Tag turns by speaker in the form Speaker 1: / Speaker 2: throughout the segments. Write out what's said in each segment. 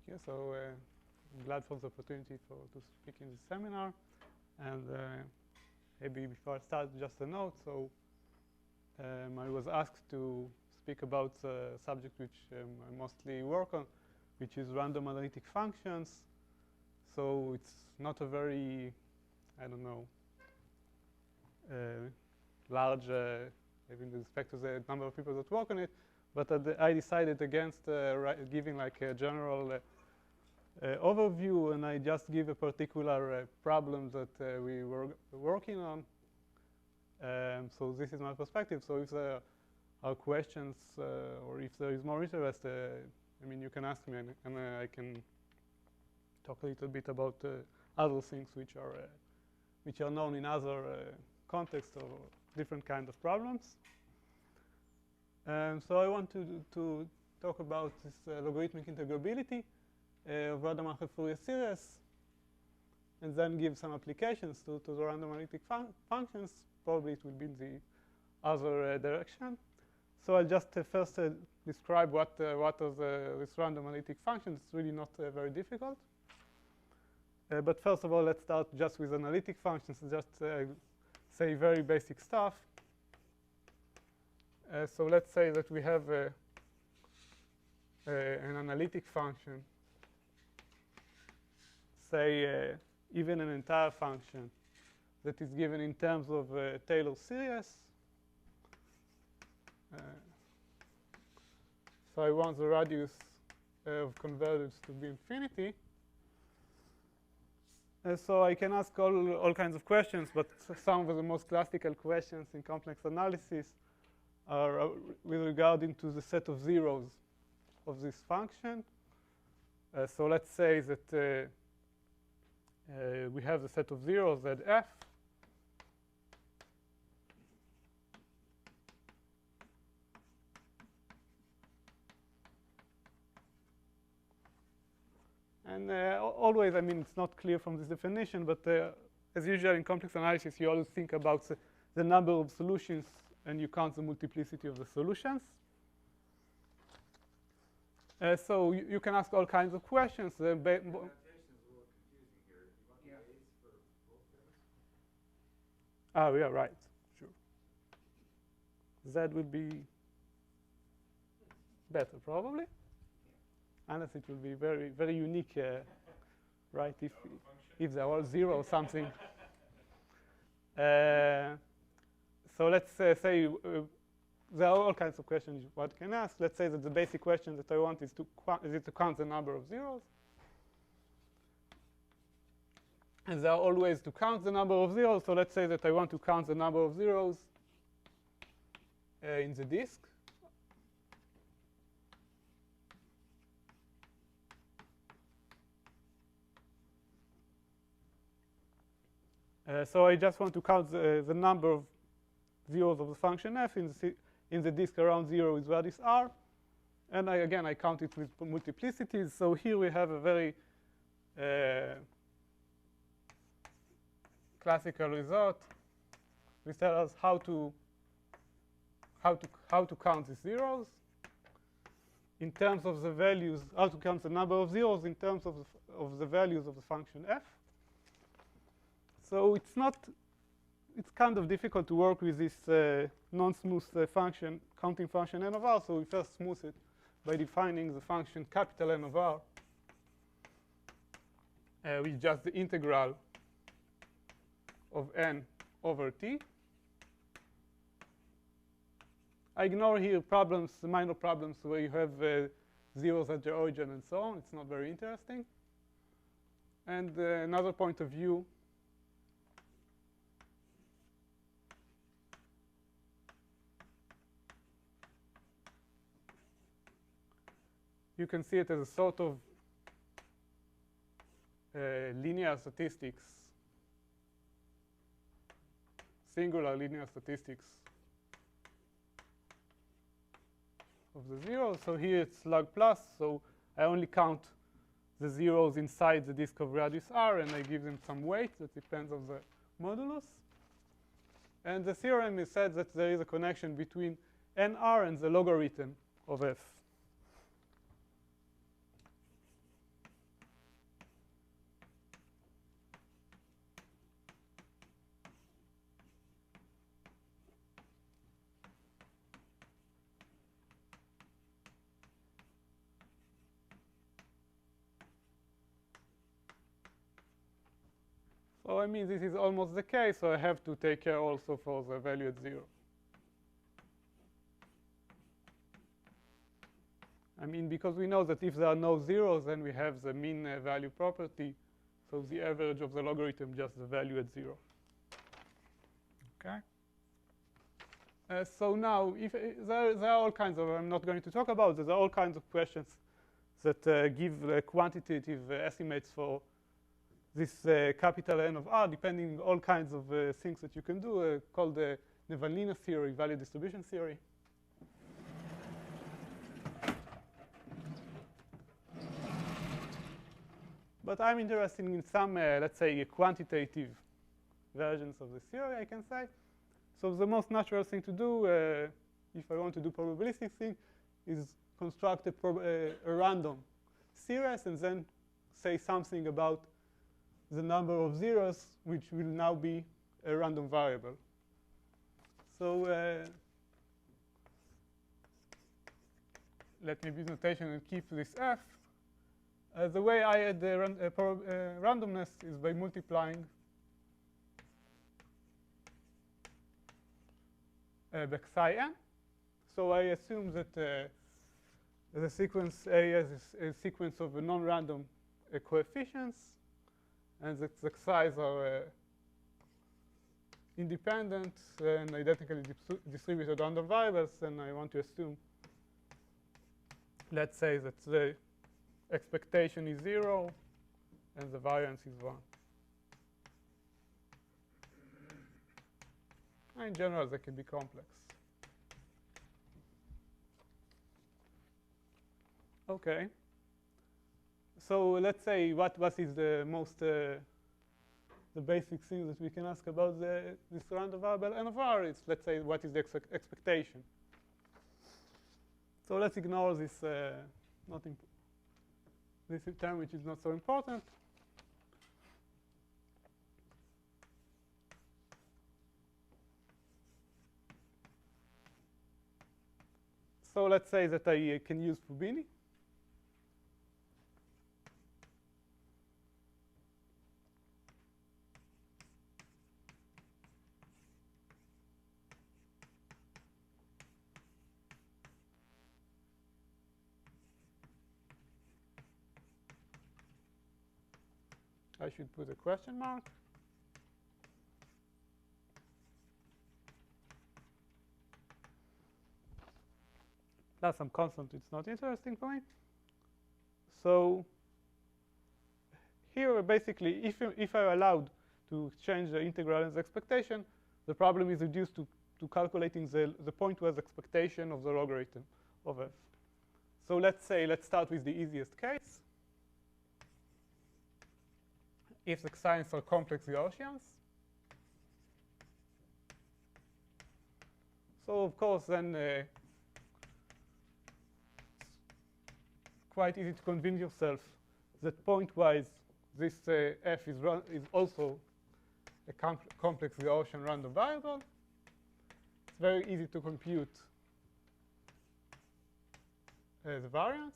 Speaker 1: you. So I'm glad for the opportunity to speak in this seminar. And maybe before I start, just a note. So I was asked to speak about a subject which I mostly work on, which is random analytic functions. So it's not a very, I don't know, large, even with respect to the number of people that work on it. But I decided against giving like a general overview, and I just give a particular problem that we were working on. So this is my perspective. So if there are questions or if there is more interest, I mean, you can ask me, and I can talk a little bit about other things which are known in other contexts or different kinds of problems. So I want to talk about this logarithmic integrability of Rademacher Fourier series, and then give some applications to the random analytic functions. Probably it will be in the other direction. So I'll just first describe what are this random analytic functions. It's really not very difficult. But first of all, let's start just with analytic functions and just say very basic stuff. So let's say that we have an analytic function, say even an entire function that is given in terms of Taylor series. So I want the radius of convergence to be infinity. So I can ask all kinds of questions, but some of the most classical questions in complex analysis are with regarding to the set of zeros of this function. So let's say that we have the set of zeros ZF. And always, I mean, it's not clear from this definition, but as usual in complex analysis, you always think about the number of solutions, and you count the multiplicity of the solutions. So you can ask all kinds of questions.
Speaker 2: The notation is a little confusing here. You want the A's for both those?
Speaker 1: Oh, yeah, right. Sure. Z would be better, probably. Unless it will be very, very unique, right? If there are zero or something. So let's say there are all kinds of questions one can ask. Let's say that the basic question that I want is to count the number of zeros. And there are all ways to count the number of zeros. So let's say that I want to count the number of zeros in the disk. So I just want to count the number of zeros of the function f in the disk around 0 with radius r. And again, I count it with multiplicities. So here we have a very classical result. We tell us how to count these zeros in terms of the values, how to count the number of zeros in terms of the values of the function f. So it's kind of difficult to work with this non-smooth function, counting function n of r. So we first smooth it by defining the function capital N of r, which is just the integral of n over t. I ignore here problems, minor problems where you have zeros at the origin and so on. It's not very interesting. And another point of view, you can see it as a sort of linear statistics, singular linear statistics of the zeros. So here it's log plus, so I only count the zeros inside the disk of radius r, and I give them some weight that depends on the modulus. And the theorem is said that there is a connection between nr and the logarithm of f. So I mean, this is almost the case, so I have to take care also for the value at 0. I mean, because we know that if there are no zeros, then we have the mean value property. So the average of the logarithm, just the value at 0. Okay. So now, if there are all kinds of, I'm not going to talk about, there are all kinds of questions that give quantitative estimates for this capital N of R, depending on all kinds of things that you can do, called the Nevalina theory, value distribution theory. But I'm interested in some, let's say, quantitative versions of this theory, I can say. So the most natural thing to do, if I want to do probabilistic thing, is construct a random series and then say something about the number of zeros, which will now be a random variable. So let me use notation and keep this f. The way I add the randomness is by multiplying back psi n. So I assume that the sequence A is a sequence of non-random coefficients, and that the xi's are independent and identically distributed random variables. And I want to assume, let's say, that the expectation is 0 and the variance is 1. In general, they can be complex. Okay. So let's say what is the most the basic thing that we can ask about this random variable N of R. It's, let's say, what is the expectation. So let's ignore this this term, which is not so important. So let's say that I can use Fubini. I should put a question mark. That's some constant. It's not interesting for me. So here, basically, if I'm allowed to change the integral and the expectation, the problem is reduced to calculating the pointwise expectation of the logarithm of f. So let's start with the easiest case. If the signs are complex Gaussians. So of course, then it's quite easy to convince yourself that pointwise this f is also a complex Gaussian random variable. It's very easy to compute the variance.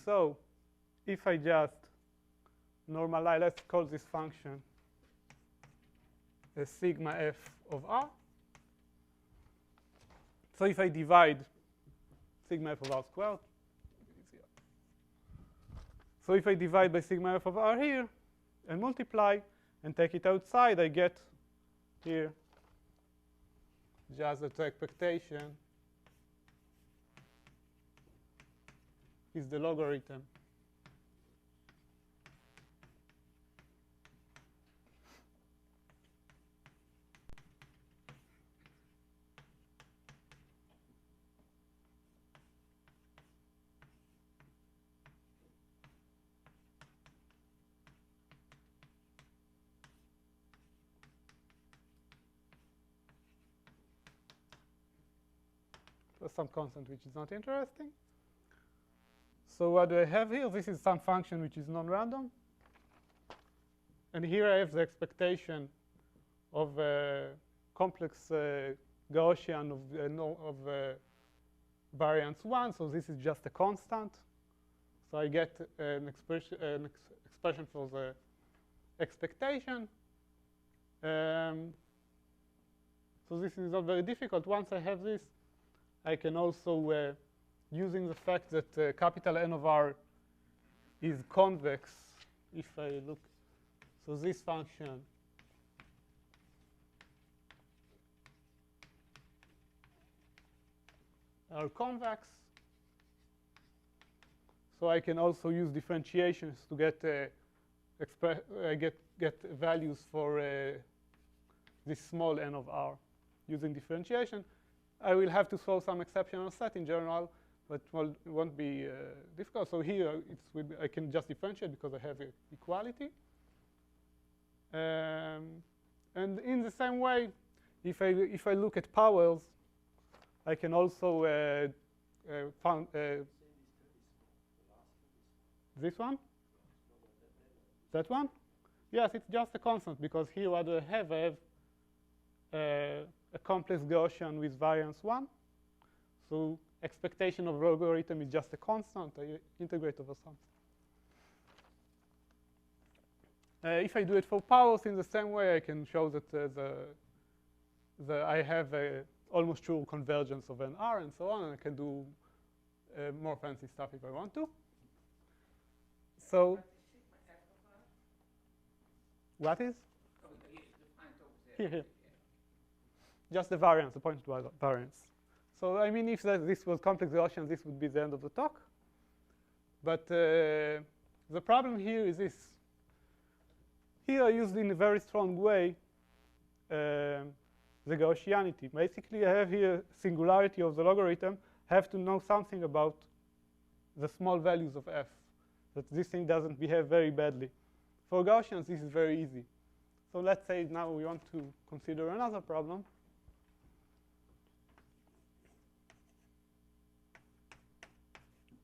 Speaker 1: So if I just normalize, let's call this function a sigma f of r. So if I divide sigma f of r squared, so if I divide by sigma f of r here and multiply and take it outside, I get here just the expectation is the logarithm some constant which is not interesting. So what do I have here? This is some function which is non-random. And here I have the expectation of a complex Gaussian of variance 1. So this is just a constant. So I get an expression for the expectation. So this is not very difficult. Once I have this, I can also, using the fact that capital N of R is convex, if I look, so this function are convex. So I can also use differentiations to get get values for this small n of R using differentiation. I will have to solve some exceptional set in general, but it won't be difficult. So here I can just differentiate because I have equality. And in the same way, if I look at powers, I can also find this one? That one? Yes, it's just a constant, because here what I have a complex Gaussian with variance 1. So expectation of logarithm is just a constant. I integrate over something. If I do it for powers in the same way, I can show that I have a almost true convergence of an R and so on, and I can do more fancy stuff if I want to. So what is? Here. Just the variance, the point variance. So I mean, if this was complex Gaussian, this would be the end of the talk. But the problem here is this. Here I used in a very strong way the Gaussianity. Basically, I have here singularity of the logarithm. I have to know something about the small values of f, that this thing doesn't behave very badly. For Gaussians, this is very easy. So let's say now we want to consider another problem.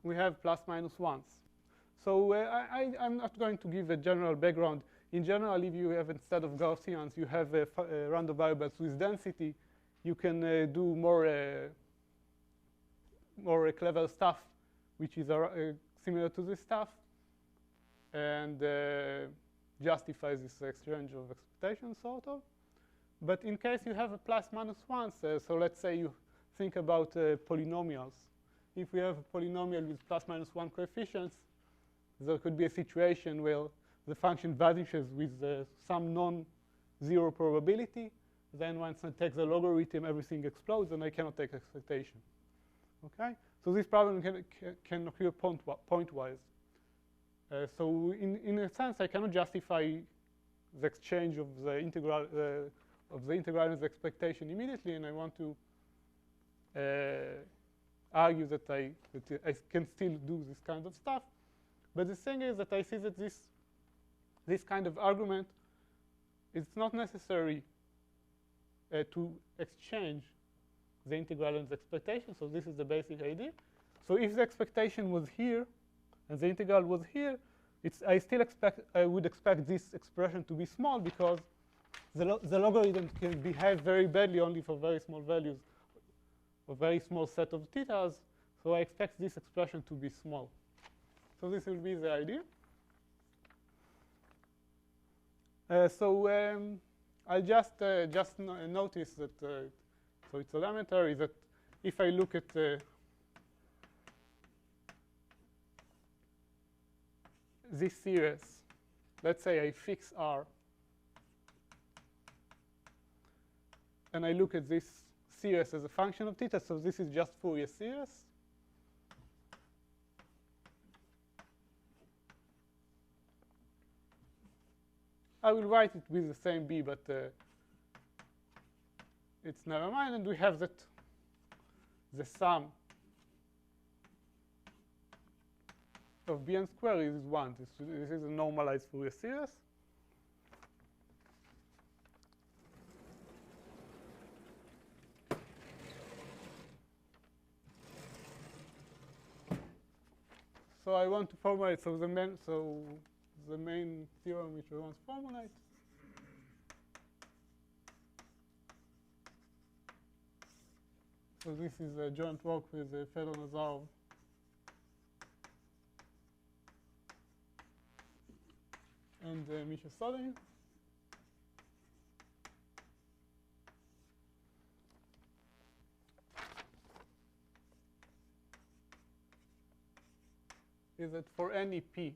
Speaker 1: We have plus minus ones. So I'm not going to give a general background. In general, if you have, instead of Gaussians, you have random variables with density, you can do more clever stuff, which is similar to this stuff, and justifies this exchange of expectations, sort of. But in case you have a plus minus ones, so let's say you think about polynomials. If we have a polynomial with plus minus 1 coefficients, there could be a situation where the function vanishes with some non-zero probability. Then once I take the logarithm, everything explodes, and I cannot take expectation. Okay? So this problem can occur pointwise. So in a sense, I cannot justify the exchange of the integral and the expectation immediately, and I want to argue that I can still do this kind of stuff. But the thing is that I see that this kind of argument, it's not necessary to exchange the integral and the expectation. So this is the basic idea. So if the expectation was here and the integral was here, I would expect this expression to be small, because the logarithm can behave very badly only for very small values, a very small set of theta's. So I expect this expression to be small. So this will be the idea. I'll just notice that, so it's elementary, that if I look at this series, let's say I fix R, and I look at this series as a function of theta, so this is just Fourier series. I will write it with the same B, but it's never mind. And we have that the sum of Bn squared is 1. This is a normalized Fourier series. So I want to formulate, so the main theorem which I want to formulate so this is a joint work with Fedor Nazarov and Misha Sodin. Is that for any p,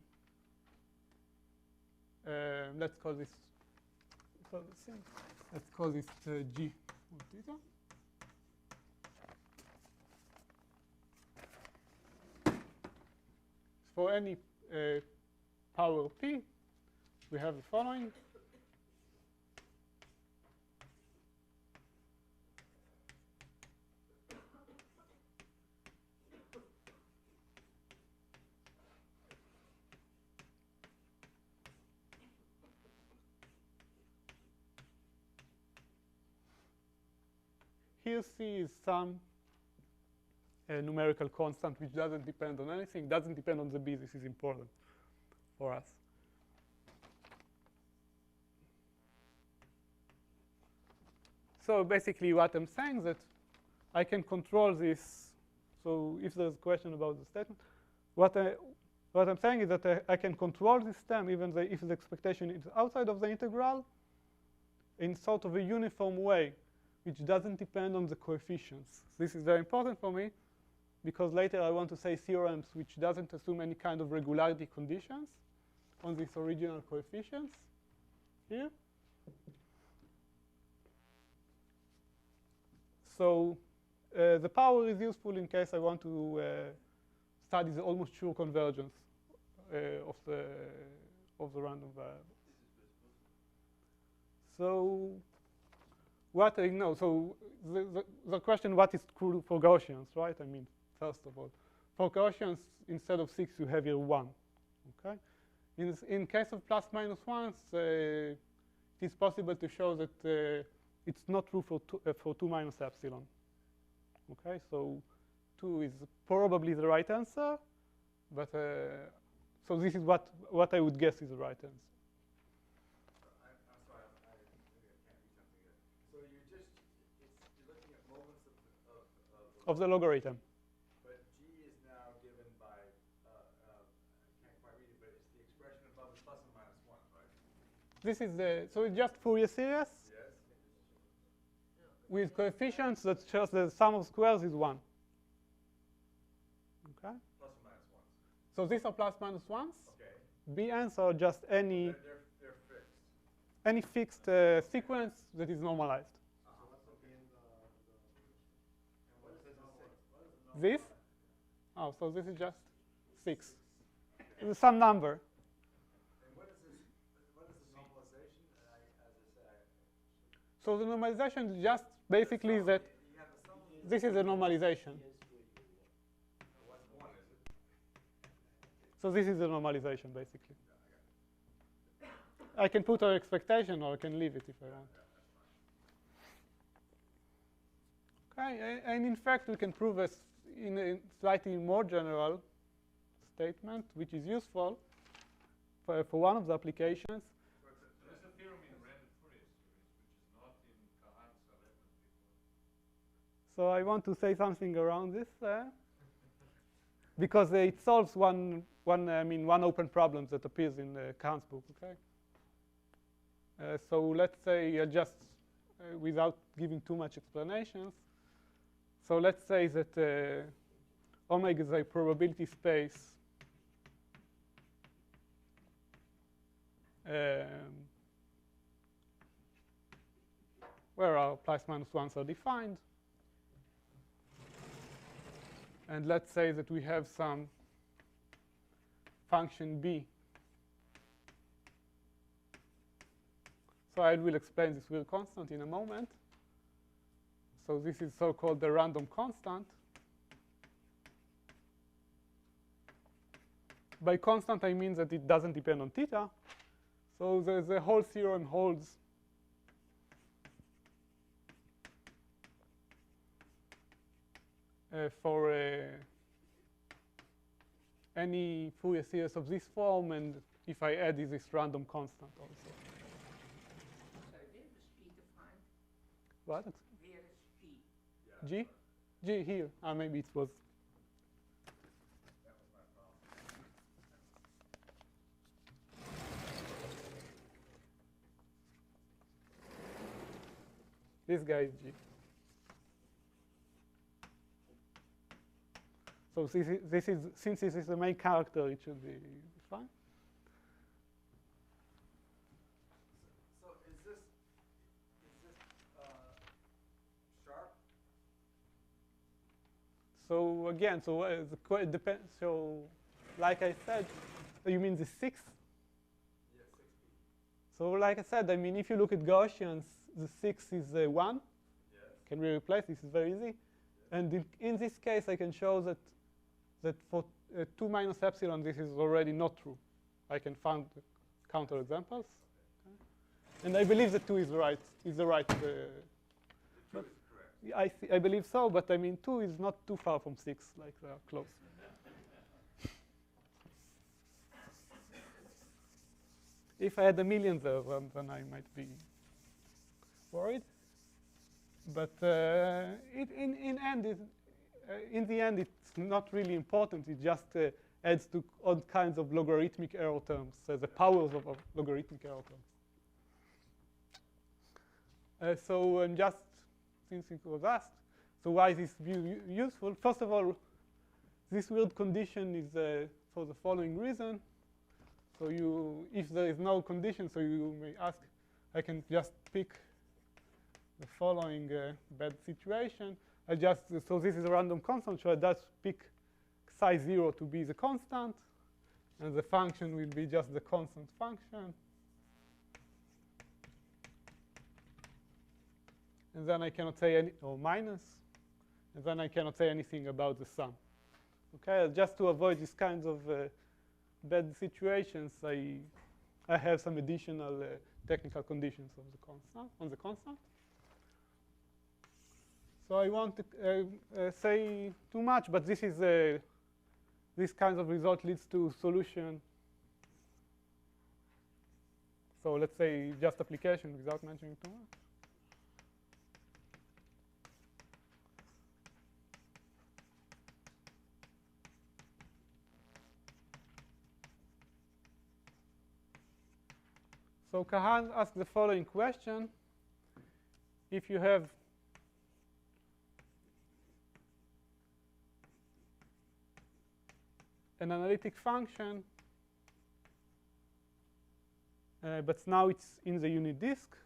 Speaker 1: let's call this, let's call this g of theta. For any power p, we have the following. Here C is some numerical constant which doesn't depend on anything, doesn't depend on the B. This is important for us. So basically what I'm saying is that I can control this. So if there's a question about the statement, what I'm saying is that I can control this term even if the expectation is outside of the integral in sort of a uniform way, which doesn't depend on the coefficients. This is very important for me because later I want to say theorems which doesn't assume any kind of regularity conditions on these original coefficients here. So the power is useful in case I want to study the almost sure convergence of the random variable. So what I know, so the question, what is true for Gaussians, right? I mean, first of all, for Gaussians, instead of 6, you have here 1, okay? In case of plus minus 1s, it is possible to show that it's not true for 2 minus epsilon, okay? So 2 is probably the right answer, but so this is what I would guess is the right answer. Of the logarithm.
Speaker 2: But g is now given by, I can't quite read it, but it's the expression above is plus and minus 1, right?
Speaker 1: This is so it's just Fourier series with coefficients that shows the sum of squares is 1. Okay?
Speaker 2: Plus and minus 1s.
Speaker 1: So these are plus minus 1s.
Speaker 2: Okay.
Speaker 1: Bn's are just any
Speaker 2: They're fixed.
Speaker 1: Any fixed sequence that is normalized. This? Oh, so this is just 6. It's some number.
Speaker 2: And what is this? What is the normalization?
Speaker 1: So the normalization is just basically that this is a normalization.
Speaker 2: What's 1, is it?
Speaker 1: So this is a normalization, basically. I can put our expectation or I can leave it if I want. Okay, and in fact, we can prove this in a slightly more general statement, which is useful for one of the applications.
Speaker 2: So there's a theorem in random Fourier series, which is not in Kahan's statement before.
Speaker 1: So I want to say something around this because it solves one open problem that appears in Kahn's book. Okay. So let's say just without giving too much explanations. So let's say that omega is a probability space where our plus minus 1s are defined. And let's say that we have some function b. So I will explain this real constant in a moment. So this is so-called the random constant. By constant, I mean that it doesn't depend on theta. So the whole theorem holds for any Fourier series of this form, and if I add this random constant also.
Speaker 3: So where is G defined?
Speaker 1: What?
Speaker 3: Where is G?
Speaker 1: G? G here. Maybe it was.
Speaker 2: That was my problem.
Speaker 1: This guy is G. So since this is the main character, it should be fine.
Speaker 2: So is this sharp?
Speaker 1: So again, it depends. So, like I said, you mean the 6?
Speaker 2: Yeah, 6p.
Speaker 1: So, like I said, I mean, if you look at Gaussians, the 6 is 1.
Speaker 2: Yes.
Speaker 1: Can we replace? This is very easy. And in this case, I can show that for 2 minus epsilon, this is already not true. I can find counterexamples. Okay. And I believe that 2 is right. Is the right.
Speaker 2: The 2 is correct.
Speaker 1: I believe so, but I mean 2 is not too far from 6, like they are close. If I had a million there, then I might be worried. But in the end, it's not really important. It just adds to all kinds of logarithmic error terms, the powers of logarithmic error terms. So just since it was asked, so why is this view useful? First of all, this weird condition is for the following reason. So if there is no condition, so you may ask, I can just pick the following bad situation. So this is a random constant, so I just pick psi 0 to be the constant, and the function will be just the constant function. And then I cannot say any, or minus, and then I cannot say anything about the sum. Okay, just to avoid these kinds of bad situations, I have some additional technical conditions on the constant. So I won't say too much, but this kind of result leads to solution. So let's say just application without mentioning too much. So Kahan asked the following question. If you have an analytic function, but now it's in the unit disk,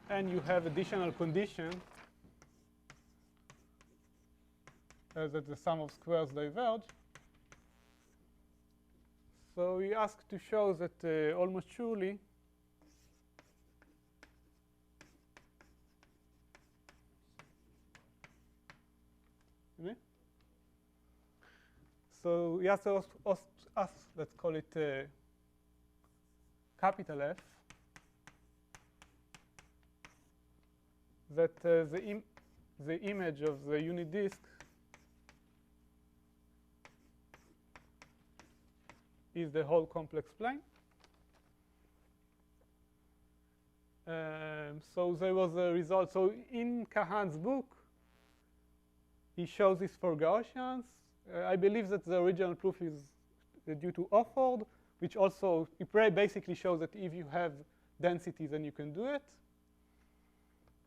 Speaker 1: and you have additional condition that the sum of squares diverge. So we ask to show that almost surely so we ask us, let's call it capital F, that the image of the unit disk is the whole complex plane. So there was a result. So in Kahan's book, he shows this for Gaussians. I believe that the original proof is due to Offord, which also basically shows that if you have density, then you can do it.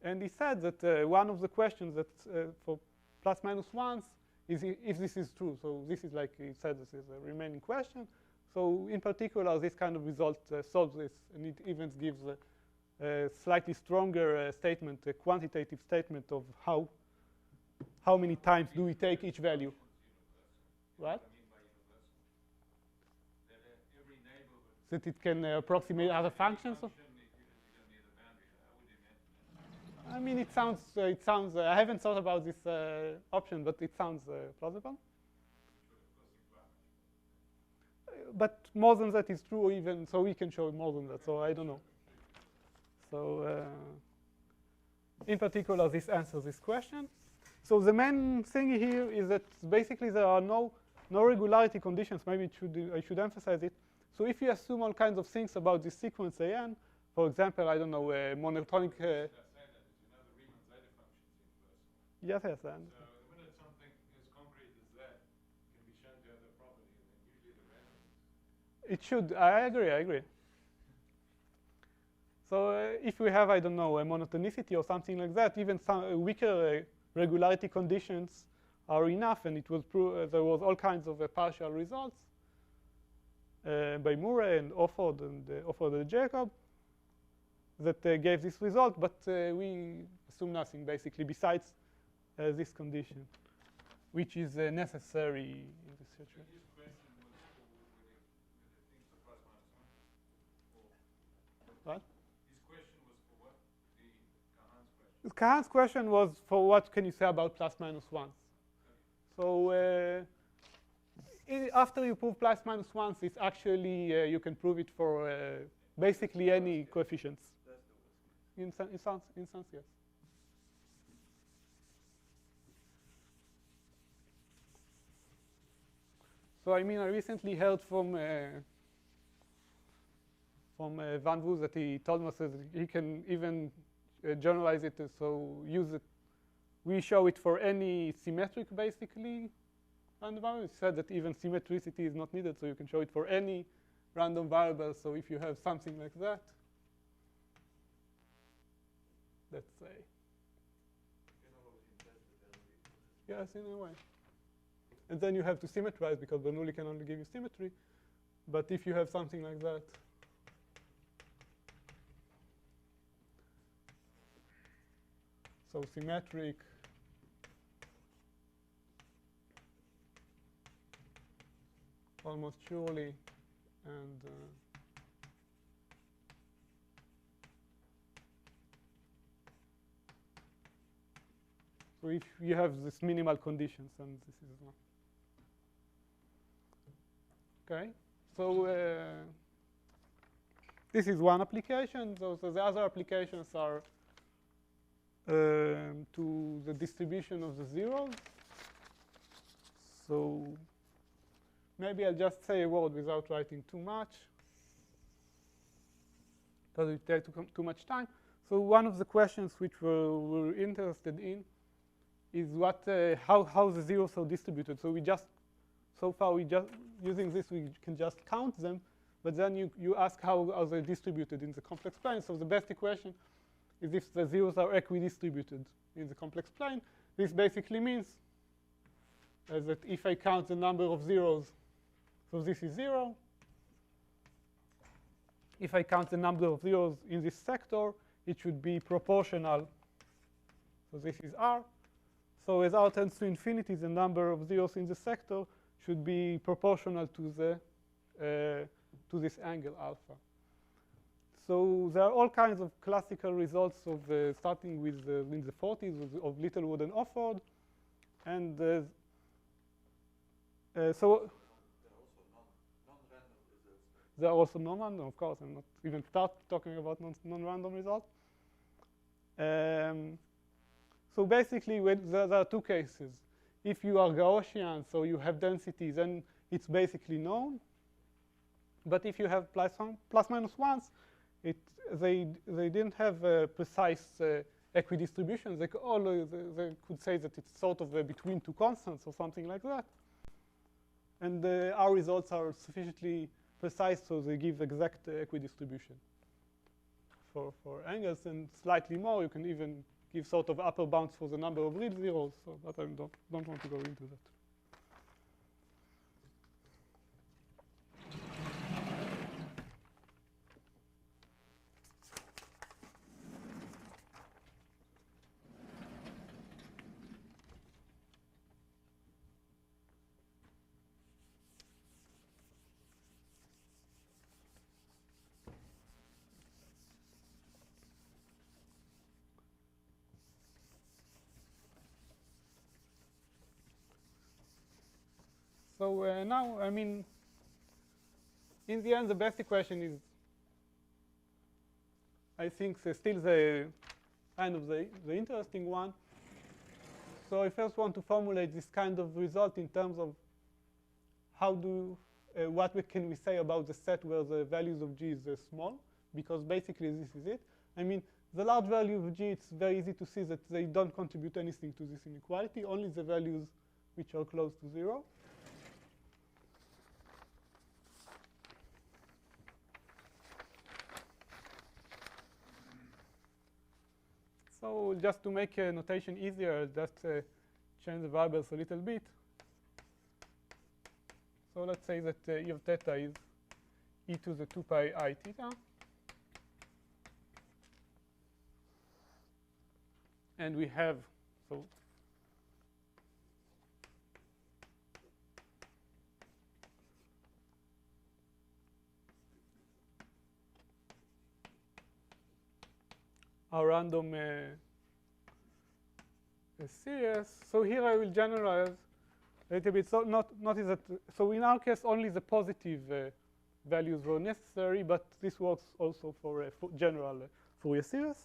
Speaker 1: And he said that one of the questions that for plus minus ones is if this is true. So this is like he said, this is a remaining question. So in particular, this kind of result solves this, and it even gives a slightly stronger statement, a quantitative statement of how many times do we take each value. What? That it can approximate other functions. I mean, it sounds. I haven't thought about this option, but it sounds plausible. But more than that is true, even so we can show more than that. So I don't know. So in particular, this answers this question. So the main thing here is that basically there are no regularity conditions. Maybe I should emphasize it. So if you assume all kinds of things about this sequence AN, for example, I don't know, monotonic. Yes, yes. And
Speaker 2: so the minute something is concrete as that can be shown to have that property, and then usually the random.
Speaker 1: it should. I agree. So if we have, I don't know, a monotonicity or something like that, even some weaker regularity conditions are enough, and it was there was all kinds of partial results by Murray and Offord and Jacob that gave this result, but we assume nothing basically besides this condition, which is necessary in this situation.
Speaker 2: His question was for whether things are plus minus 1?
Speaker 1: What?
Speaker 2: His question was for what? Kahan's question.
Speaker 1: Kahan's question was for what can you say about plus minus ones. So after you prove plus minus ones, it's actually you can prove it for basically any coefficients. In sense, yes. So I mean, I recently heard from Van Woes that he told us that he can even generalize it, so use it. We show it for any symmetric, basically, random variable. He said that even symmetricity is not needed, so you can show it for any random variable. So if you have something like that, let's say. Yes, in a way. And then you have to symmetrize because Bernoulli can only give you symmetry. But if you have something like that, so symmetric, almost surely, and so if you have this minimal conditions, and this is one. Okay, so this is one application. So the other applications are to the distribution of the zeros. So maybe I'll just say a word without writing too much, because it takes too much time. So one of the questions which we're interested in is how the zeros are distributed. So so far using this we can just count them, but then you ask how are they distributed in the complex plane. So the best equation is if the zeros are equidistributed in the complex plane. This basically means that if I count the number of zeros, so this is 0. If I count the number of zeros in this sector, it should be proportional. So this is R. So as R tends to infinity, the number of zeros in the sector should be proportional to this angle alpha. So there are all kinds of classical results of starting with in the 40s of Littlewood and Offord, and so there are also non-random, of course. I'm not even start talking about non-random results. So basically, there are two cases. If you are Gaussian, so you have density, then it's basically known. But if you have plus minus ones, they didn't have a precise equidistribution. They could say that it's sort of between two constants or something like that. And our results are sufficiently precise, so they give exact equidistribution for angles, and slightly more. You can even give sort of upper bounds for the number of real zeros, so but I don't want to go into that. So now, I mean, in the end, the best equation is, I think still the kind of the interesting one. So I first want to formulate this kind of result in terms of how what can we say about the set where the values of g is small, because basically this is it. I mean, the large value of g, it's very easy to see that they don't contribute anything to this inequality, only the values which are close to 0. So just to make notation easier, just change the variables a little bit. So let's say that e of theta is e to the 2 pi I theta. And we have, so our random series. So here I will generalize a little bit. So notice that, so in our case only the positive values were necessary, but this works also for general Fourier series.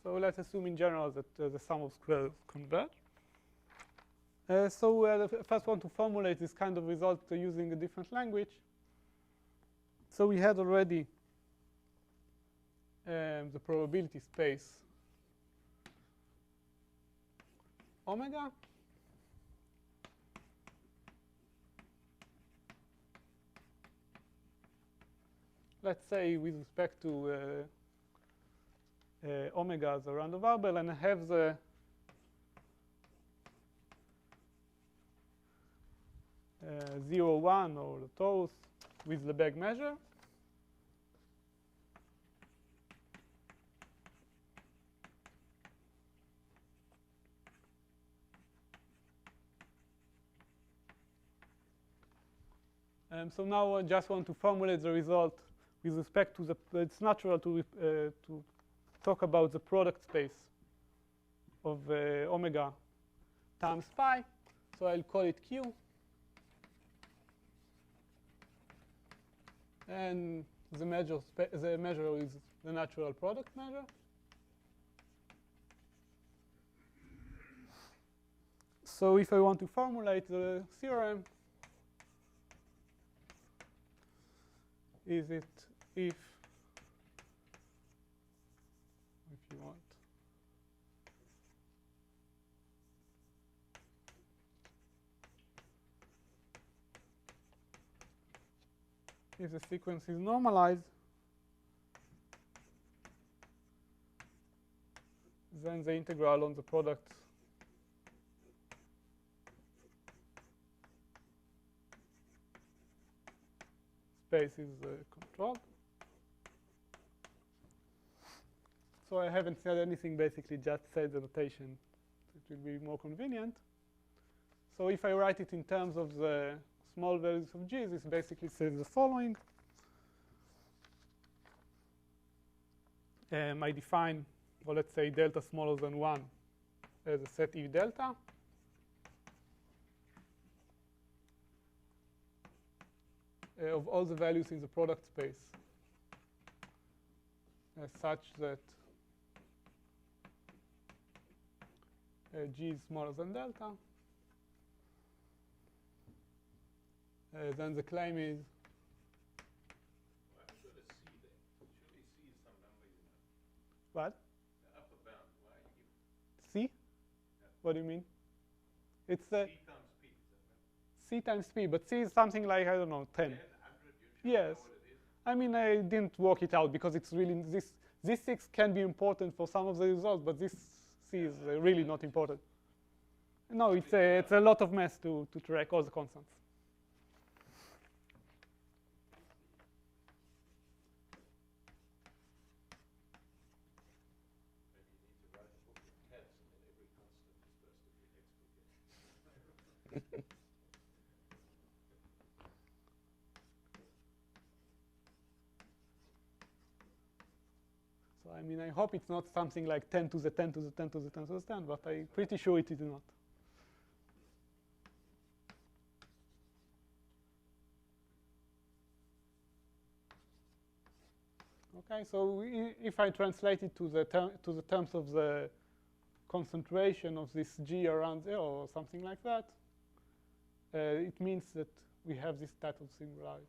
Speaker 1: So let's assume in general that the sum of squares converge. So I first want to formulate this kind of result using a different language. So we had already the probability space omega. Let's say with respect to omega as a random variable, and I have the uh, 0, 1 or the torus with Lebesgue measure. So now I just want to formulate the result with respect to the, it's natural to talk about the product space of omega times pi. So I'll call it Q. And the measure is the natural product measure. So if I want to formulate the theorem, is it if you want, if the sequence is normalized, then the integral on the product space is controlled. So I haven't said anything, basically just said the notation. It will be more convenient. So if I write it in terms of the small values of g, this basically says the following. I define, well, let's say delta smaller than 1 as a set E delta. Of all the values in the product space such that g is smaller than delta. Then the claim is
Speaker 4: Why should a C then? Surely C is some number you know.
Speaker 1: what?
Speaker 4: The upper bound. Why you
Speaker 1: C?
Speaker 4: Yeah.
Speaker 1: What do you mean? It's
Speaker 4: C times P, is that right?
Speaker 1: C times P, but C is something like, I don't know, 10.
Speaker 4: 10, 100, you
Speaker 1: Yes.
Speaker 4: know what it is?
Speaker 1: I mean, I didn't work it out because it's really, this 6 can be important for some of the results, but this C is really not important. No, it's a lot of math to track all the constants.
Speaker 4: Maybe you need to write a book with cats and then every constant is supposed to be explicated.
Speaker 1: So I mean, I hope it's not something like 10 to the 10 to the 10 to the 10 to the 10, but I'm pretty sure it is not. Okay, so if I translate it to the terms of the concentration of this G around 0 or something like that, it means that we have this type of singularity.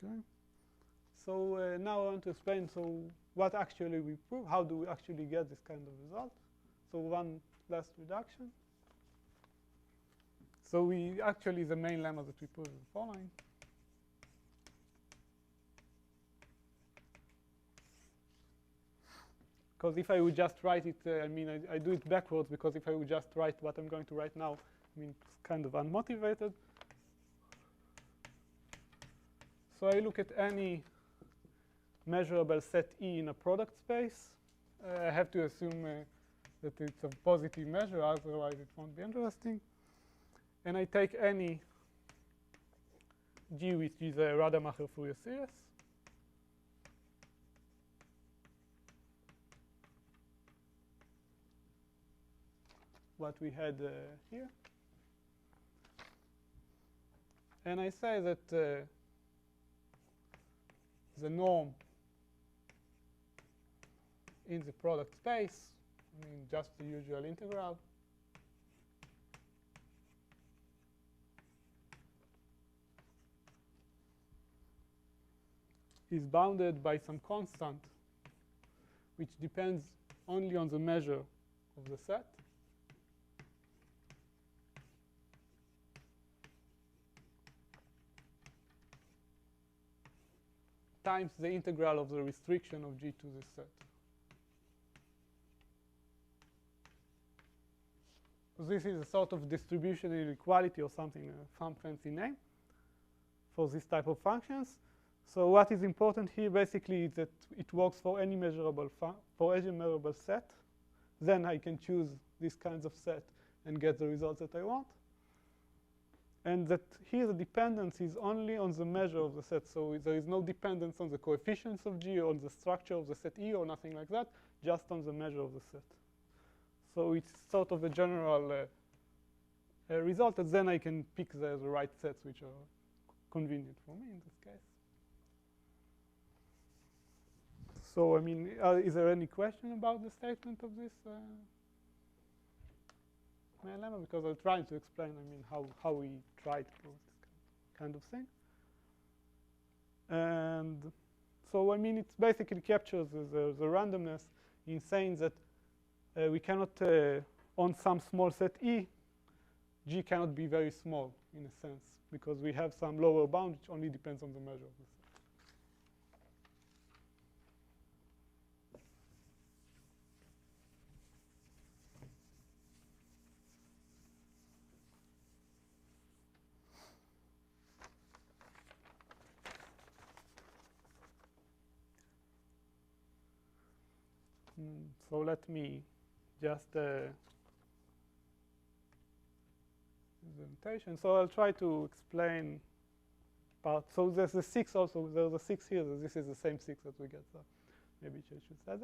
Speaker 1: Okay. So now I want to explain what actually we prove. How do we actually get this kind of result? So one last reduction. So we actually, the main lemma that we prove is the following. Because if I would just write it, I do it backwards, because if I would just write what I'm going to write now, it's kind of unmotivated. So I look at any measurable set E in a product space. I have to assume that it's a positive measure, otherwise it won't be interesting. And I take any G which is a Rademacher Fourier series. What we had here. And I say that the norm in the product space, just the usual integral, is bounded by some constant which depends only on the measure of the set. Times the integral of the restriction of G to this set. So this is a sort of distribution inequality or something, some fancy name for this type of functions. So what is important here basically is that it works for any measurable set. Then I can choose these kinds of set and get the results that I want. And that here the dependence is only on the measure of the set. So there is no dependence on the coefficients of G or on the structure of the set E or nothing like that, just on the measure of the set. So it's sort of a general result, and then I can pick the right sets which are convenient for me in this case. So, is there any question about the statement of this main lemma? Because I'll try to explain, how we try to prove this kind of thing. And so, it basically captures the randomness in saying that we cannot, on some small set E, G cannot be very small in a sense, because we have some lower bound which only depends on the measure of the set. So let me just presentation. So I'll try to explain part. So there's the 6 also. There's a 6 here. This is the same 6 that we get. So maybe I should say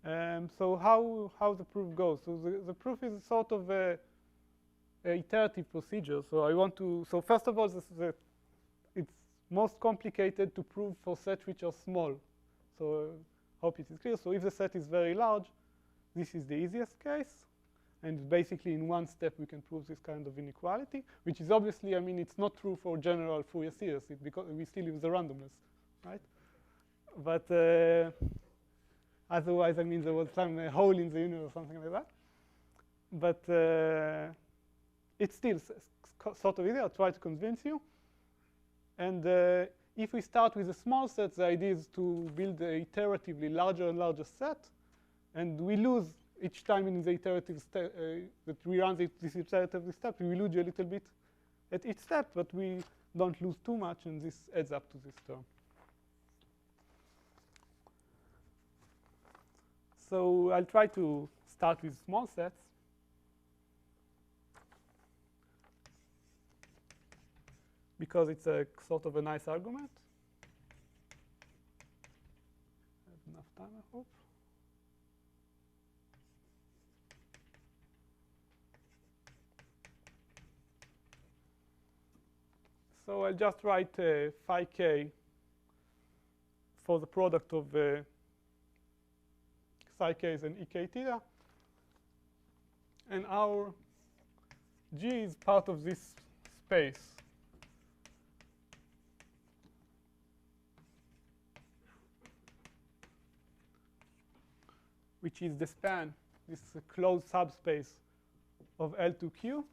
Speaker 1: that. So how the proof goes? So the proof is sort of a iterative procedure. So I want to. So first of all, it's most complicated to prove for sets which are small. So hope it is clear. So if the set is very large, this is the easiest case. And basically in one step we can prove this kind of inequality, which is obviously, it's not true for general Fourier series, because we still use the randomness, right? But otherwise, there was some hole in the universe or something like that. But it's still sort of easy. I'll try to convince you. And if we start with a small set, the idea is to build a iteratively larger and larger set. And we lose each time in the iterative step that we run this iterative step, we lose a little bit at each step, but we don't lose too much, and this adds up to this term. So I'll try to start with small sets. Because it's a sort of a nice argument. I have enough time, I hope. So I'll just write phi k for the product of psi k's and ek theta. And our G is part of this space. Which is the span, this closed subspace of L to Q.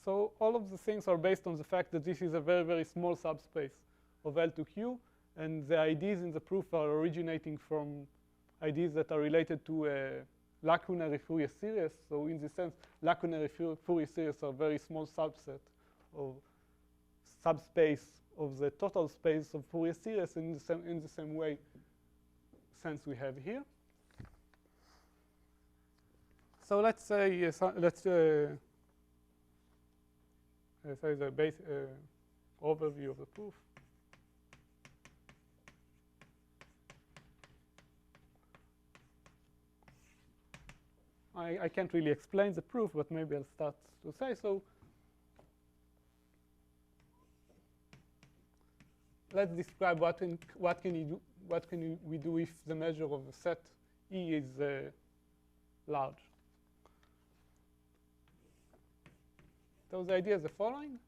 Speaker 1: So all of the things are based on the fact that this is a very, very small subspace of L to Q. And the ideas in the proof are originating from ideas that are related to a lacunary Fourier series. So in this sense, lacunary Fourier series are a very small subset of subspace of the total space of Fourier series in the same way sense we have here. So let's say say the base overview of the proof. I can't really explain the proof, but maybe I'll start to say so. Let's describe what can we do if the measure of a set E is large. So the idea is the following.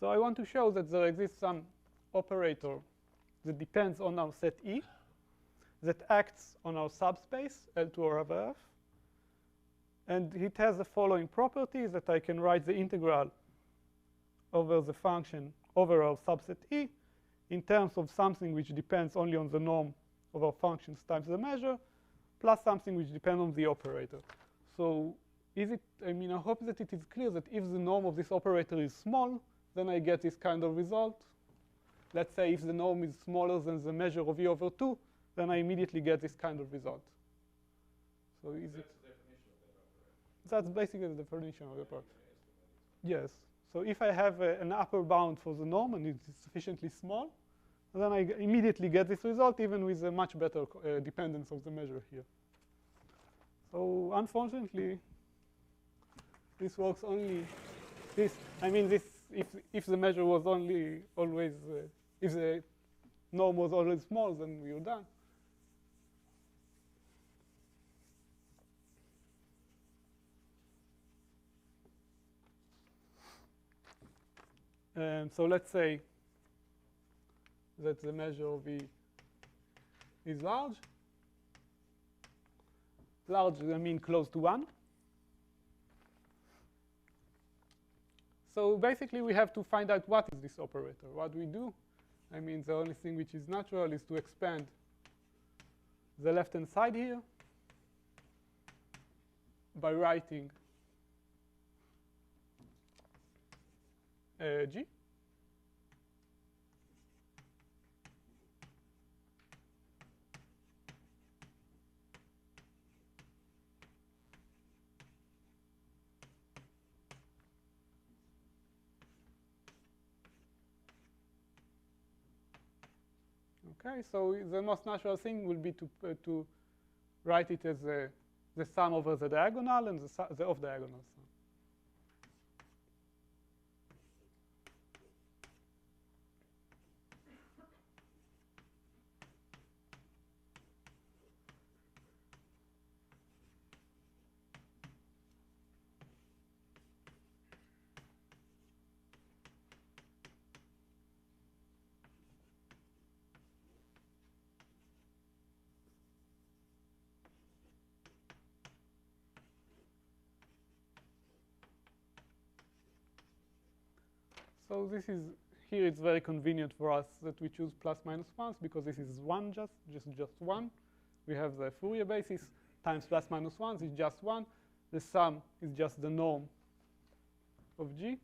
Speaker 1: So I want to show that there exists some operator that depends on our set E, that acts on our subspace, L2 over F. And it has the following properties, that I can write the integral over the function over our subset E in terms of something which depends only on the norm of our functions times the measure, plus something which depends on the operator. So is it, I mean, I hope that it is clear that if the norm of this operator is small, then I get this kind of result. Let's say if the norm is smaller than the measure of E over 2, then I immediately get this kind of result. So is it?
Speaker 4: That's the definition of that operator.
Speaker 1: That's basically the definition of the operator. Yes. So if I have an upper bound for the norm and it's sufficiently small, then I immediately get this result, even with a much better dependence of the measure here. So unfortunately, this works only this. I mean, this if the measure was only always if the norm was always small, then we were done. So let's say that the measure of E is large. Large, I mean close to 1. So basically, we have to find out what is this operator. What do we do? I mean, the only thing which is natural is to expand the left-hand side here by writing G. Okay, so the most natural thing will be to write it as the sum over the diagonal and the off-diagonal sum. So this is, here it's very convenient for us that we choose plus minus 1s because this is 1 just 1. We have the Fourier basis times plus minus 1s is just 1. The sum is just the norm of G.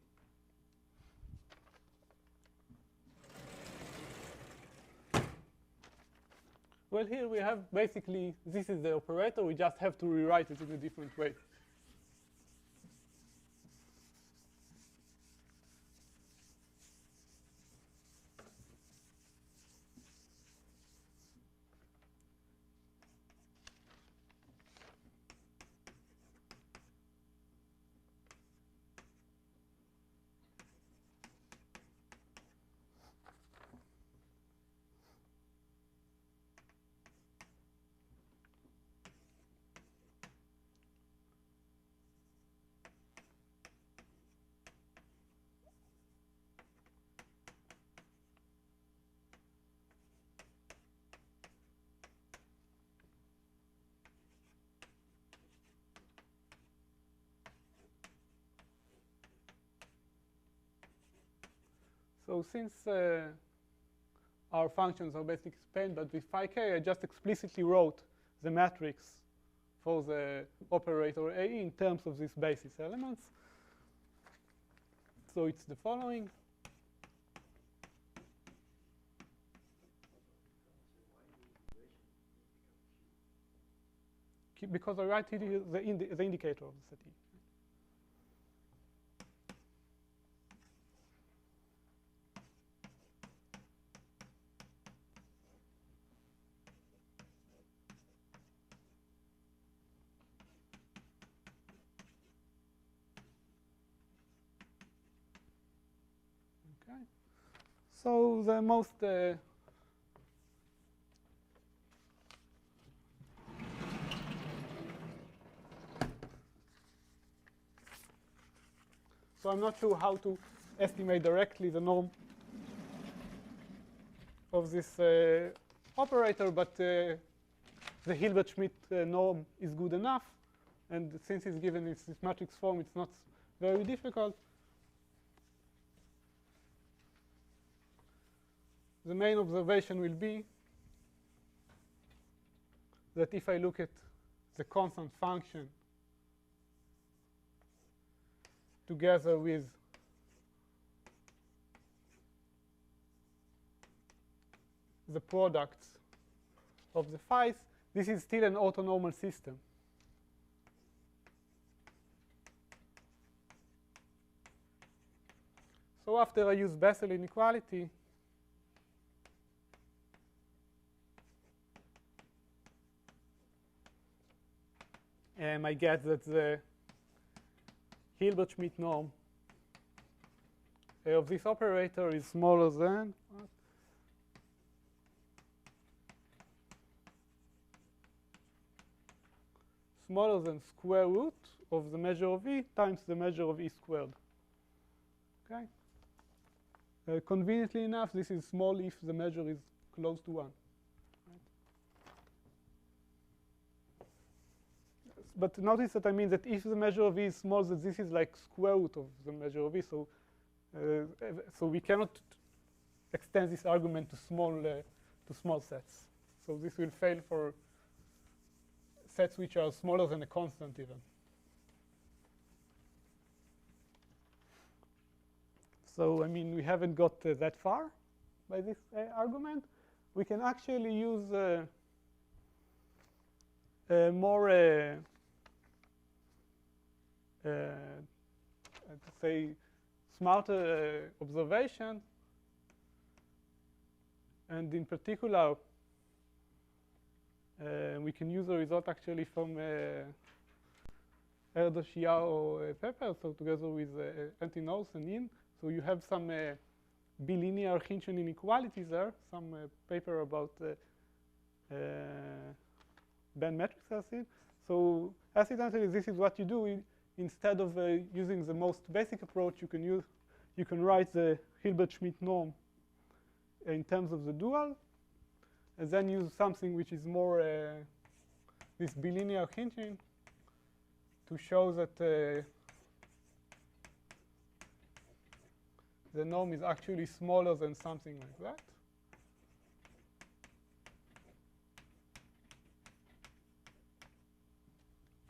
Speaker 1: Well, here we have basically, this is the operator. We just have to rewrite it in a different way. So since our functions are basically explained, but with phi k, I just explicitly wrote the matrix for the operator A in terms of these basis elements. So it's the following. Because I write here the indicator of the set E. Okay. So the most so I'm not sure how to estimate directly the norm of this operator, but the Hilbert-Schmidt norm is good enough. And since it's given in this matrix form, it's not very difficult. The main observation will be that if I look at the constant function together with the products of the phi's, this is still an orthonormal system. So after I use Bessel inequality, I get that the Hilbert-Schmidt norm of this operator is smaller than square root of the measure of E times the measure of E squared. Okay. Conveniently enough, this is small if the measure is close to 1. But notice that I mean that if the measure of E is small, that this is like square root of the measure of E. So, so we cannot extend this argument to small sets. So this will fail for sets which are smaller than a constant even. So I mean we haven't got that far by this argument. We can actually use more to say smarter observation, and in particular we can use the result actually from Erdős, Xiao, Pepper, so together with Antinous and Yin. So you have some bilinear Hintschen inequalities there, some paper about band metrics acid. So accidentally, this is what you do. Instead of using the most basic approach, you can write the Hilbert-Schmidt norm in terms of the dual, and then use something which is more this bilinear Hintschen to show that the norm is actually smaller than something like that.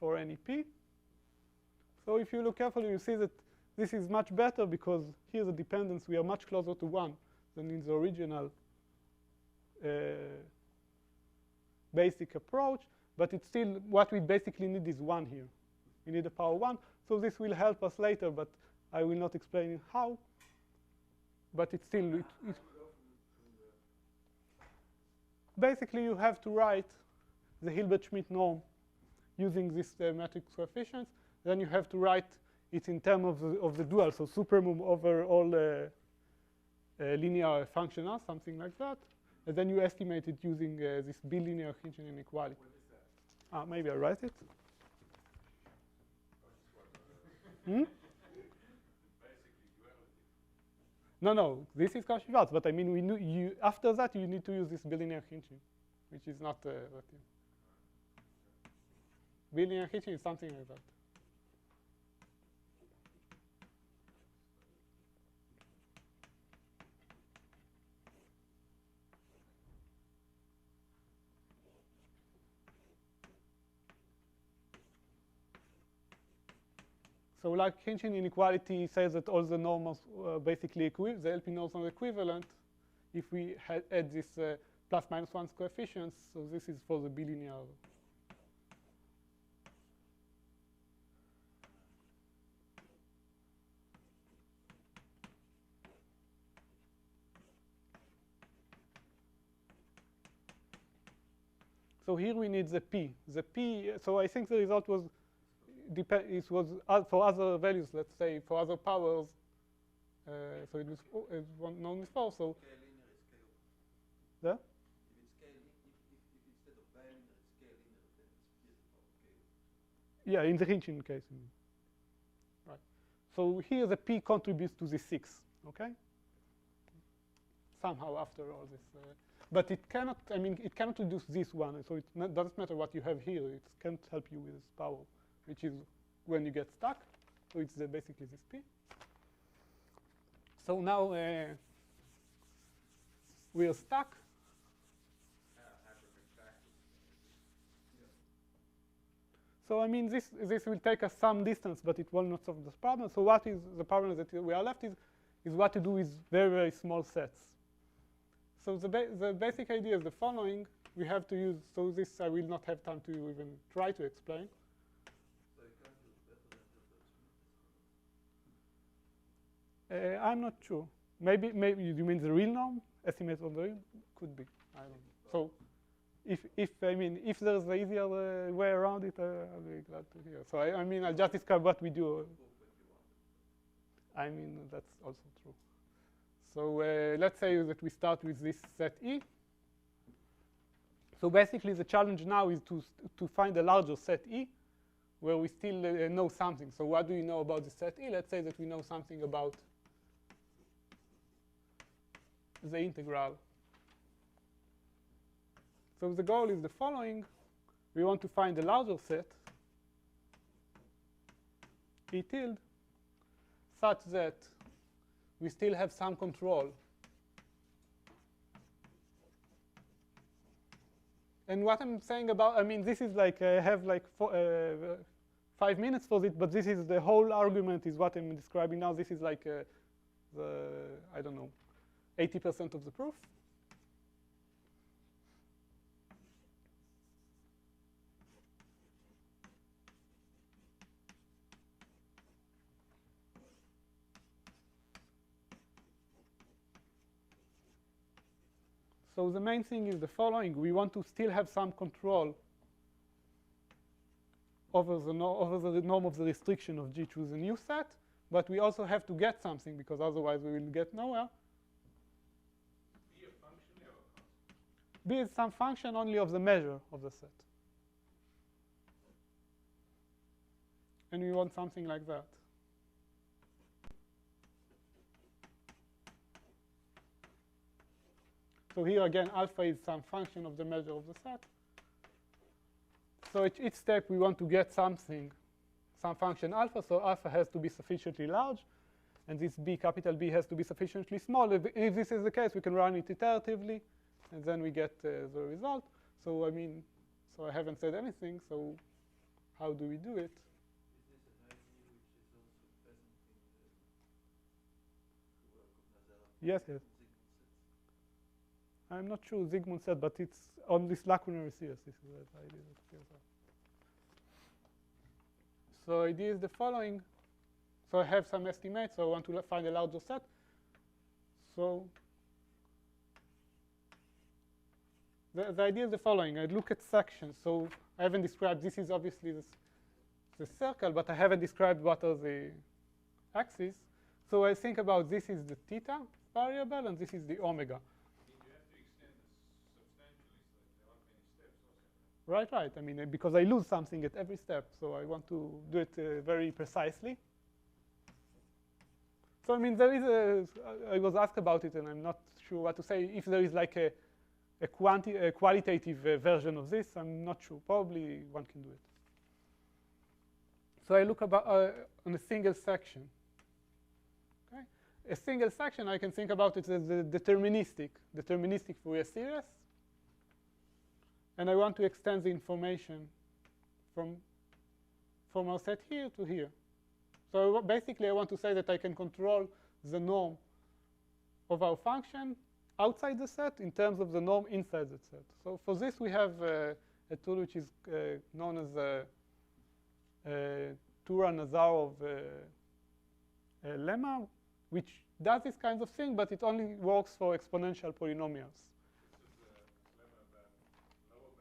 Speaker 1: For any p. So if you look carefully, you see that this is much better because here the dependence, we are much closer to 1 than in the original basic approach. But it's still, what we basically need is 1 here. We need a power 1. So this will help us later, but I will not explain how. But it's still, basically you have to write the Hilbert-Schmidt norm using these matrix coefficients. Then you have to write it in terms of the dual, so supermum over all linear functional, something like that. And then you estimate it using this bilinear Hinton inequality. Maybe I write it. No, this is Cauchy-Schwarz, but I mean, after that you need to use this bilinear Hinton, which is not bilinear Hinton is something like that. So like Hinton inequality says that all the norms are basically equivalent, the LP norms are equivalent if we add this plus minus 1 coefficients. So this is for the bilinear. So here we need the p. The p, so I think the result was, it was for other values, let's say, for other powers. So it was known as 4. So
Speaker 4: K linear is K.
Speaker 1: the?
Speaker 4: If instead of bilinear it's K linear, then it's K.
Speaker 1: Yeah, in the Hinton case. Right. So here the p contributes to the 6, okay? Somehow after all this. But it cannot, I mean, it cannot reduce this one. So it doesn't matter what you have here. It can't help you with this power, which is when you get stuck. So it's basically this p. So now we are stuck. So I mean, this will take us some distance, but it will not solve this problem. So what is the problem that we are left is what to do with very, very small sets. So the basic idea is the following. We have to use, so this I will not have time to even try to explain.
Speaker 4: So you can't use better than Hilbert-Schmidt.
Speaker 1: I'm not sure. Maybe you mean the real norm? Estimate of the real? Could be. I don't know. So if there's an easier way around it, I'll be glad to hear. So I mean, I'll just describe what we do. I mean, that's also true. So let's say that we start with this set E. So basically, the challenge now is to find a larger set E where we still know something. So what do we know about the set E? Let's say that we know something about the integral. So the goal is the following. We want to find a larger set, E tilde, such that we still have some control. And what I'm saying about, I mean, this is like, I have like 5 minutes for it, but this is the whole argument is what I'm describing now. This is like I don't know, 80% of the proof. So the main thing is the following. We want to still have some control over the norm of the restriction of G to the new set, but we also have to get something because otherwise we will get nowhere.
Speaker 2: B a function or a constant?
Speaker 1: B is some function only of the measure of the set. And we want something like that. So here again, alpha is some function of the measure of the set. So at each step we want to get something, some function alpha, so alpha has to be sufficiently large. and this B, capital B, has to be sufficiently small. If this is the case, we can run it iteratively, and then we get the result. So I mean, so I haven't said anything, so how do we do it?
Speaker 4: Is this an idea which is also present in the work of Nazarov?
Speaker 1: Yes, yes. I'm not sure Zygmunt said, but it's on this lacunary series. This is the idea that appears out. So idea is the following. So I have some estimates, so I want to find a larger set. So the idea is the following. I look at sections. So I haven't described, this is obviously the circle, but I haven't described what are the axes. So I think about this is the theta variable, and this is the omega.
Speaker 2: You have to extend this substantially so there aren't many steps or something.
Speaker 1: Right, right. I mean, because I lose something at every step, so I want to do it very precisely. So I mean, there is I was asked about it, and I'm not sure what to say. If there is like a qualitative version of this, I'm not sure. Probably one can do it. So I look about on a single section. Okay, a single section, I can think about it as the deterministic Fourier series, and I want to extend the information from our set here to here. So basically, I want to say that I can control the norm of our function outside the set in terms of the norm inside the set. So for this, we have a tool which is known as Tura-Nazarov lemma, which does this kind of thing, but it only works for exponential polynomials.
Speaker 2: This is a lemma about lower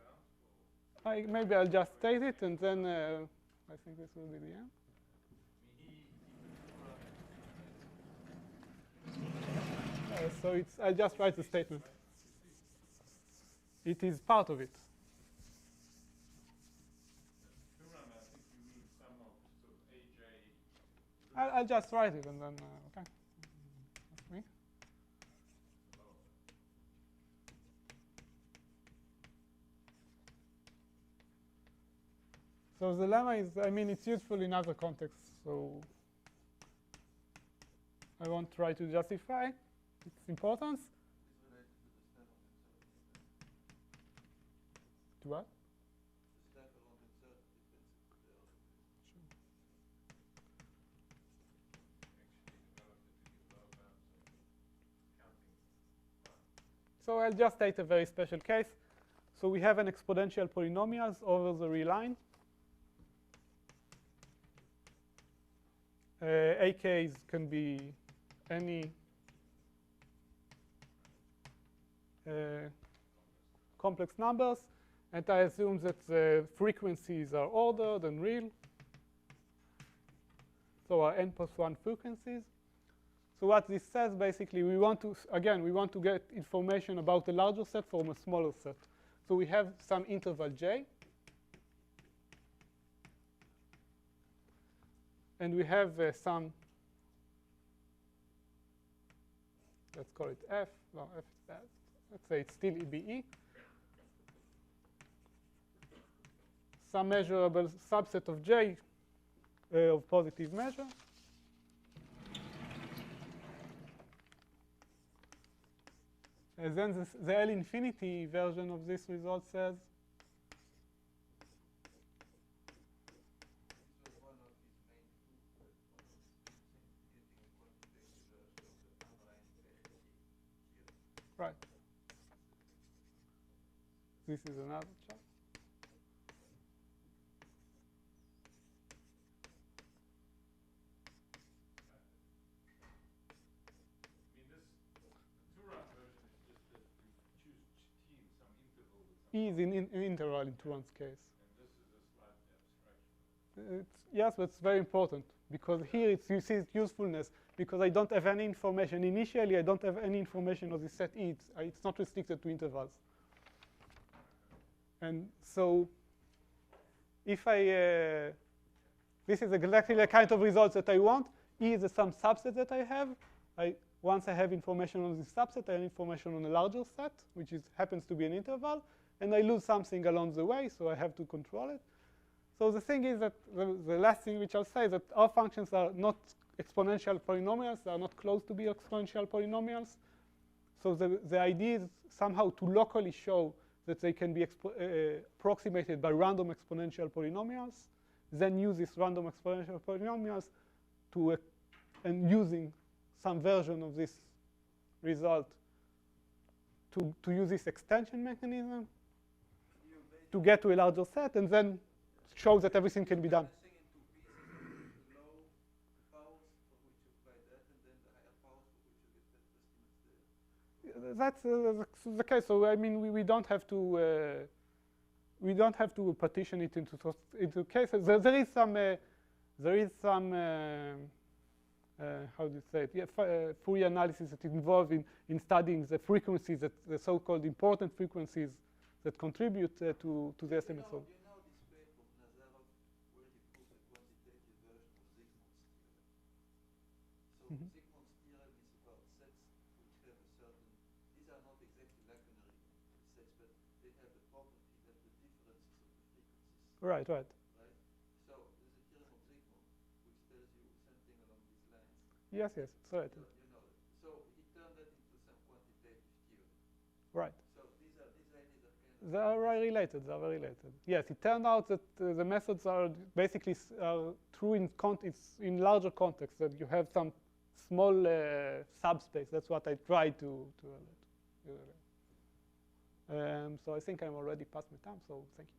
Speaker 2: bounds?
Speaker 1: Maybe I'll just state it, and then I think this will be the end. So I'll just write the statement. It is part of it.
Speaker 2: I think you mean some of AJ.
Speaker 1: I'll just write it, and then, okay. That's me. So the lemma is, I mean, it's useful in other contexts, so I won't try to justify its importance.
Speaker 4: Is related to the step of insert.
Speaker 1: To what?
Speaker 4: The step along insert depends on the
Speaker 1: Sure. So I'll just state a very special case. So we have an exponential polynomials over the real line. AKs can be any complex numbers, and I assume that the frequencies are ordered and real. So are n+1 frequencies. So what this says, basically, we want to get information about a larger set from a smaller set. So we have some interval j, and we have some, let's call it f. Well, f is that. Let's say it's still EBE. Some measurable subset of j of positive measure. And then the L infinity version of this result says
Speaker 4: this was one of his main proofs that one of the things getting a quantitative version of the underlying
Speaker 1: right. This is another chart. E is in interval in Turan's case.
Speaker 2: And this is a slight abstraction.
Speaker 1: Yes, but it's very important because here you see its usefulness because I don't have any information. Initially, I don't have any information of the set E. It's not restricted to intervals. And so if this is exactly the kind of results that I want. E is some subset that I have. Once I have information on this subset, I have information on a larger set, which happens to be an interval. And I lose something along the way, so I have to control it. So the thing is that the last thing which I'll say is that our functions are not exponential polynomials. They are not close to be exponential polynomials. So the idea is somehow to locally show that they can be approximated by random exponential polynomials, then use these random exponential polynomials to and using some version of this result to use this extension mechanism to get to a larger set, and then show that everything can be done. That's the case. So I mean, we don't have to partition it into cases. There is some how do you say it? Yeah, Fourier analysis that is involved in studying the frequencies, the so-called important frequencies that contribute to the estimate. So.
Speaker 4: You know this paper of Nazarov where he put a quantitative version of Zygmunt's theorem. So Zygmunt's theorem is about sets which have a certain. These are not exactly Lacunary sets, but they have the property that the differences of the frequencies.
Speaker 1: Right.
Speaker 4: Right. So there's a theorem of Zygmunt which tells you something along these lines.
Speaker 1: Yes, it's right.
Speaker 4: So, you know it. So he turned that into some quantitative theory.
Speaker 1: Right.
Speaker 4: So these ideas are kind of.
Speaker 1: They are very related. They are very related. Yes, it turned out that the methods are basically true in larger context. That you have some small subspace. That's what I tried to. So I think I'm already past my time. So thank you.